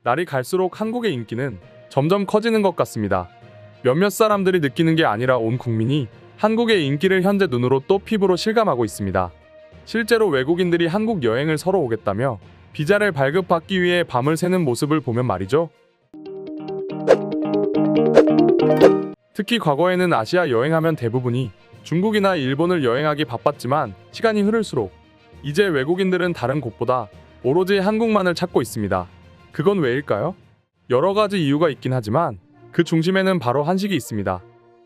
날이 갈수록 한국의 인기는 점점 커지는 것 같습니다. 몇몇 사람들이 느끼는 게 아니라 온 국민이 한국의 인기를 현재 눈으로 또 피부로 실감하고 있습니다. 실제로 외국인들이 한국 여행을 서러 오겠다며 비자를 발급받기 위해 밤을 새는 모습을 보면 말이죠. 특히 과거에는 아시아 여행하면 대부분이 중국이나 일본을 여행하기 바빴지만 시간이 흐를수록 이제 외국인들은 다른 곳보다 오로지 한국만을 찾고 있습니다. 그건 왜일까요? 여러 가지 이유가 있긴 하지만 그 중심에는 바로 한식이 있습니다.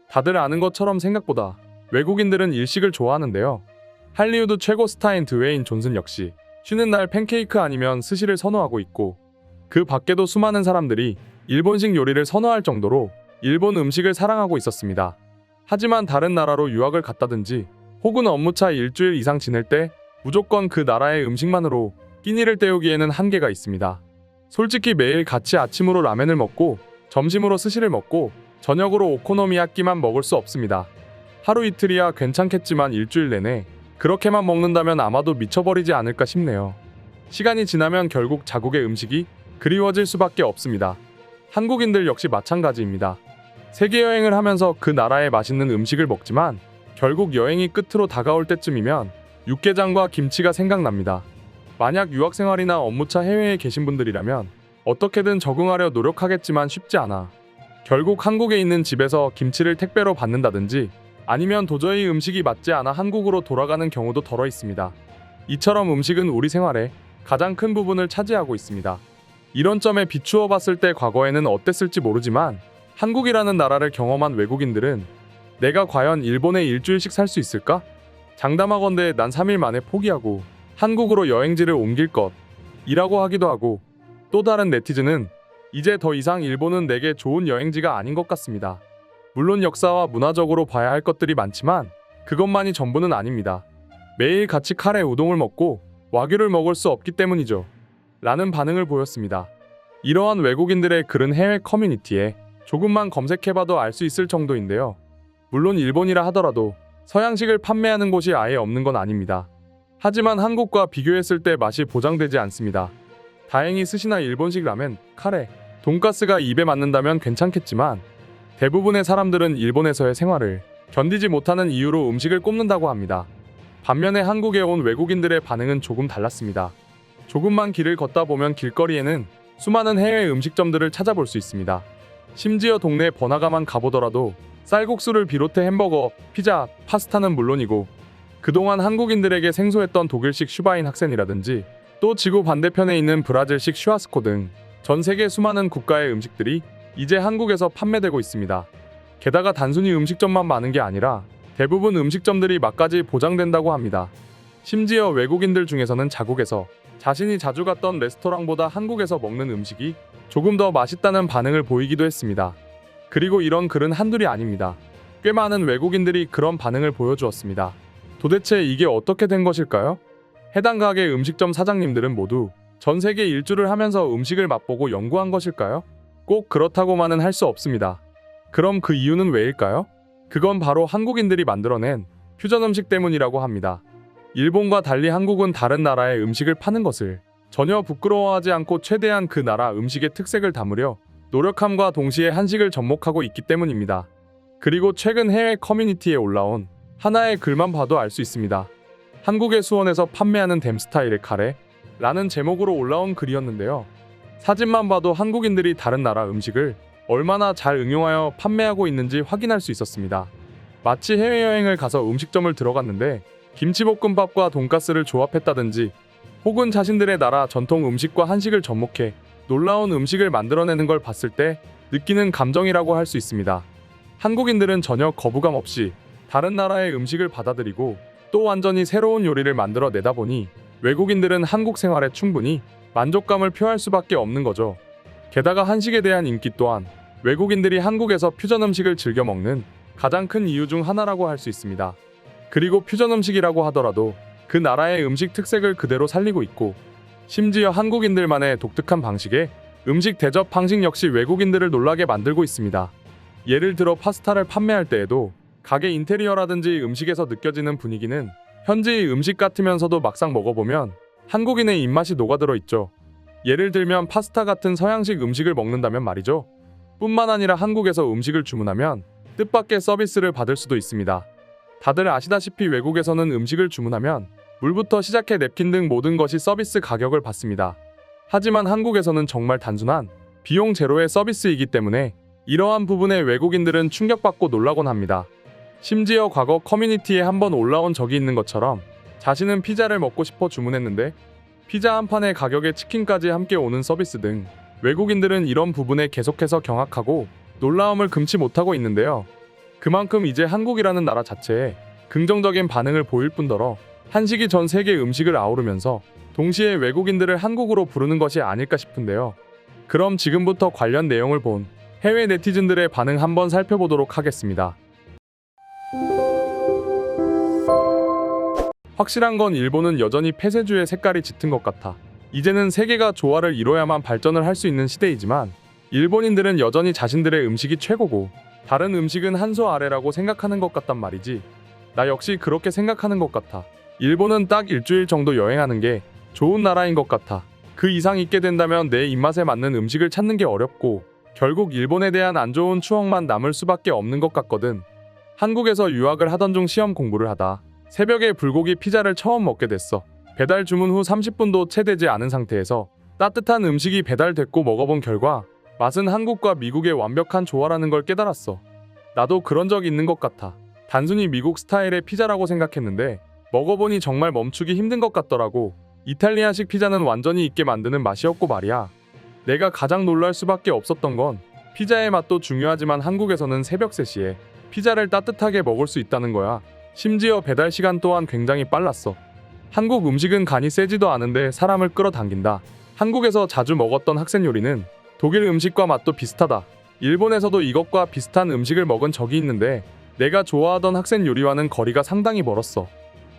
다들 아는 것처럼 생각보다 외국인들은 일식을 좋아하는데요. 할리우드 최고 스타인 드웨인 존슨 역시 쉬는 날 팬케이크 아니면 스시를 선호하고 있고, 그 밖에도 수많은 사람들이 일본식 요리를 선호할 정도로 일본 음식을 사랑하고 있었습니다. 하지만 다른 나라로 유학을 갔다든지 혹은 업무차 일주일 이상 지낼 때 무조건 그 나라의 음식만으로 끼니를 때우기에는 한계가 있습니다. 솔직히 매일 같이 아침으로 라멘을 먹고 점심으로 스시를 먹고 저녁으로 오코노미야끼만 먹을 수 없습니다. 하루 이틀이야 괜찮겠지만 일주일 내내 그렇게만 먹는다면 아마도 미쳐버리지 않을까 싶네요. 시간이 지나면 결국 자국의 음식이 그리워질 수밖에 없습니다. 한국인들 역시 마찬가지입니다. 세계 여행을 하면서 그 나라의 맛있는 음식을 먹지만 결국 여행이 끝으로 다가올 때쯤이면 육개장과 김치가 생각납니다. 만약 유학생활이나 업무차 해외에 계신 분들이라면 어떻게든 적응하려 노력하겠지만 쉽지 않아 결국 한국에 있는 집에서 김치를 택배로 받는다든지 아니면 도저히 음식이 맞지 않아 한국으로 돌아가는 경우도 덜어 있습니다. 이처럼 음식은 우리 생활의 가장 큰 부분을 차지하고 있습니다. 이런 점에 비추어 봤을 때 과거에는 어땠을지 모르지만 한국이라는 나라를 경험한 외국인들은 내가 과연 일본에 일주일씩 살 수 있을까? 장담하건대 난 3일 만에 포기하고 한국으로 여행지를 옮길 것이라고 하기도 하고, 또 다른 네티즌은 이제 더 이상 일본은 내게 좋은 여행지가 아닌 것 같습니다. 물론 역사와 문화적으로 봐야 할 것들이 많지만 그것만이 전부는 아닙니다. 매일 같이 카레 우동을 먹고 와규를 먹을 수 없기 때문이죠. 라는 반응을 보였습니다. 이러한 외국인들의 글은 해외 커뮤니티에 조금만 검색해봐도 알 수 있을 정도인데요. 물론 일본이라 하더라도 서양식을 판매하는 곳이 아예 없는 건 아닙니다. 하지만 한국과 비교했을 때 맛이 보장되지 않습니다. 다행히 스시나 일본식 라멘, 카레, 돈가스가 입에 맞는다면 괜찮겠지만 대부분의 사람들은 일본에서의 생활을 견디지 못하는 이유로 음식을 꼽는다고 합니다. 반면에 한국에 온 외국인들의 반응은 조금 달랐습니다. 조금만 길을 걷다 보면 길거리에는 수많은 해외 음식점들을 찾아볼 수 있습니다. 심지어 동네 번화가만 가보더라도 쌀국수를 비롯해 햄버거, 피자, 파스타는 물론이고 그동안 한국인들에게 생소했던 독일식 슈바인 학센이라든지 또 지구 반대편에 있는 브라질식 슈아스코 등 전 세계 수많은 국가의 음식들이 이제 한국에서 판매되고 있습니다. 게다가 단순히 음식점만 많은 게 아니라 대부분 음식점들이 맛까지 보장된다고 합니다. 심지어 외국인들 중에서는 자국에서 자신이 자주 갔던 레스토랑보다 한국에서 먹는 음식이 조금 더 맛있다는 반응을 보이기도 했습니다. 그리고 이런 글은 한둘이 아닙니다. 꽤 많은 외국인들이 그런 반응을 보여주었습니다. 도대체 이게 어떻게 된 것일까요? 해당 가게 음식점 사장님들은 모두 전 세계 일주를 하면서 음식을 맛보고 연구한 것일까요? 꼭 그렇다고만은 할 수 없습니다. 그럼 그 이유는 왜일까요? 그건 바로 한국인들이 만들어낸 퓨전 음식 때문이라고 합니다. 일본과 달리 한국은 다른 나라의 음식을 파는 것을 전혀 부끄러워하지 않고 최대한 그 나라 음식의 특색을 담으려 노력함과 동시에 한식을 접목하고 있기 때문입니다. 그리고 최근 해외 커뮤니티에 올라온 하나의 글만 봐도 알 수 있습니다. 한국의 수원에서 판매하는 댐 스타일의 카레? 라는 제목으로 올라온 글이었는데요. 사진만 봐도 한국인들이 다른 나라 음식을 얼마나 잘 응용하여 판매하고 있는지 확인할 수 있었습니다. 마치 해외여행을 가서 음식점을 들어갔는데 김치볶음밥과 돈가스를 조합했다든지 혹은 자신들의 나라 전통 음식과 한식을 접목해 놀라운 음식을 만들어내는 걸 봤을 때 느끼는 감정이라고 할 수 있습니다. 한국인들은 전혀 거부감 없이 다른 나라의 음식을 받아들이고 또 완전히 새로운 요리를 만들어 내다 보니 외국인들은 한국 생활에 충분히 만족감을 표할 수밖에 없는 거죠. 게다가 한식에 대한 인기 또한 외국인들이 한국에서 퓨전 음식을 즐겨 먹는 가장 큰 이유 중 하나라고 할 수 있습니다. 그리고 퓨전 음식이라고 하더라도 그 나라의 음식 특색을 그대로 살리고 있고 심지어 한국인들만의 독특한 방식의 음식 대접 방식 역시 외국인들을 놀라게 만들고 있습니다. 예를 들어 파스타를 판매할 때에도 가게 인테리어라든지 음식에서 느껴지는 분위기는 현지의 음식 같으면서도 막상 먹어보면 한국인의 입맛이 녹아들어 있죠. 예를 들면 파스타 같은 서양식 음식을 먹는다면 말이죠. 뿐만 아니라 한국에서 음식을 주문하면 뜻밖의 서비스를 받을 수도 있습니다. 다들 아시다시피 외국에서는 음식을 주문하면 물부터 시작해 냅킨 등 모든 것이 서비스 가격을 받습니다. 하지만 한국에서는 정말 단순한 비용 제로의 서비스이기 때문에 이러한 부분에 외국인들은 충격받고 놀라곤 합니다. 심지어 과거 커뮤니티에 한번 올라온 적이 있는 것처럼 자신은 피자를 먹고 싶어 주문했는데 피자 한 판의 가격에 치킨까지 함께 오는 서비스 등 외국인들은 이런 부분에 계속해서 경악하고 놀라움을 금치 못하고 있는데요. 그만큼 이제 한국이라는 나라 자체에 긍정적인 반응을 보일 뿐더러 한식이 전 세계 음식을 아우르면서 동시에 외국인들을 한국으로 부르는 것이 아닐까 싶은데요. 그럼 지금부터 관련 내용을 본 해외 네티즌들의 반응 한번 살펴보도록 하겠습니다. 확실한 건 일본은 여전히 폐쇄주의 색깔이 짙은 것 같아. 이제는 세계가 조화를 이뤄야만 발전을 할 수 있는 시대이지만 일본인들은 여전히 자신들의 음식이 최고고 다른 음식은 한 수 아래라고 생각하는 것 같단 말이지. 나 역시 그렇게 생각하는 것 같아. 일본은 딱 일주일 정도 여행하는 게 좋은 나라인 것 같아. 그 이상 있게 된다면 내 입맛에 맞는 음식을 찾는 게 어렵고 결국 일본에 대한 안 좋은 추억만 남을 수밖에 없는 것 같거든. 한국에서 유학을 하던 중 시험 공부를 하다 새벽에 불고기 피자를 처음 먹게 됐어. 배달 주문 후 30분도 채 되지 않은 상태에서 따뜻한 음식이 배달됐고 먹어본 결과 맛은 한국과 미국의 완벽한 조화라는 걸 깨달았어. 나도 그런 적 있는 것 같아. 단순히 미국 스타일의 피자라고 생각했는데 먹어보니 정말 멈추기 힘든 것 같더라고. 이탈리아식 피자는 완전히 있게 만드는 맛이었고 말이야. 내가 가장 놀랄 수밖에 없었던 건 피자의 맛도 중요하지만 한국에서는 새벽 3시에 피자를 따뜻하게 먹을 수 있다는 거야. 심지어 배달 시간 또한 굉장히 빨랐어. 한국 음식은 간이 세지도 않은데 사람을 끌어당긴다. 한국에서 자주 먹었던 학생 요리는 독일 음식과 맛도 비슷하다. 일본에서도 이것과 비슷한 음식을 먹은 적이 있는데 내가 좋아하던 학생 요리와는 거리가 상당히 멀었어.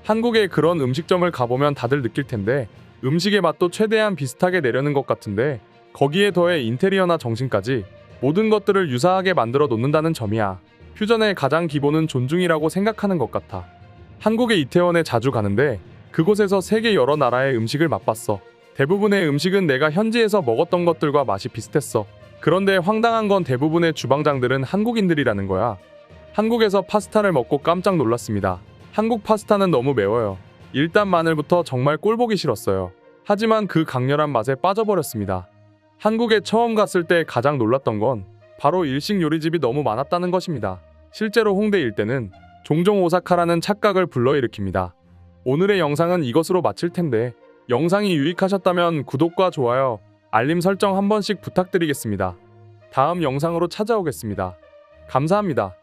한국에 그런 음식점을 가보면 다들 느낄 텐데 음식의 맛도 최대한 비슷하게 내려는 것 같은데 거기에 더해 인테리어나 정신까지 모든 것들을 유사하게 만들어 놓는다는 점이야. 퓨전의 가장 기본은 존중이라고 생각하는 것 같아. 한국의 이태원에 자주 가는데 그곳에서 세계 여러 나라의 음식을 맛봤어. 대부분의 음식은 내가 현지에서 먹었던 것들과 맛이 비슷했어. 그런데 황당한 건 대부분의 주방장들은 한국인들이라는 거야. 한국에서 파스타를 먹고 깜짝 놀랐습니다. 한국 파스타는 너무 매워요. 일단 마늘부터 정말 꼴보기 싫었어요. 하지만 그 강렬한 맛에 빠져버렸습니다. 한국에 처음 갔을 때 가장 놀랐던 건 바로 일식 요리집이 너무 많았다는 것입니다. 실제로 홍대 일대는 종종 오사카라는 착각을 불러일으킵니다. 오늘의 영상은 이것으로 마칠 텐데 영상이 유익하셨다면 구독과 좋아요, 알림 설정 한 번씩 부탁드리겠습니다. 다음 영상으로 찾아오겠습니다. 감사합니다.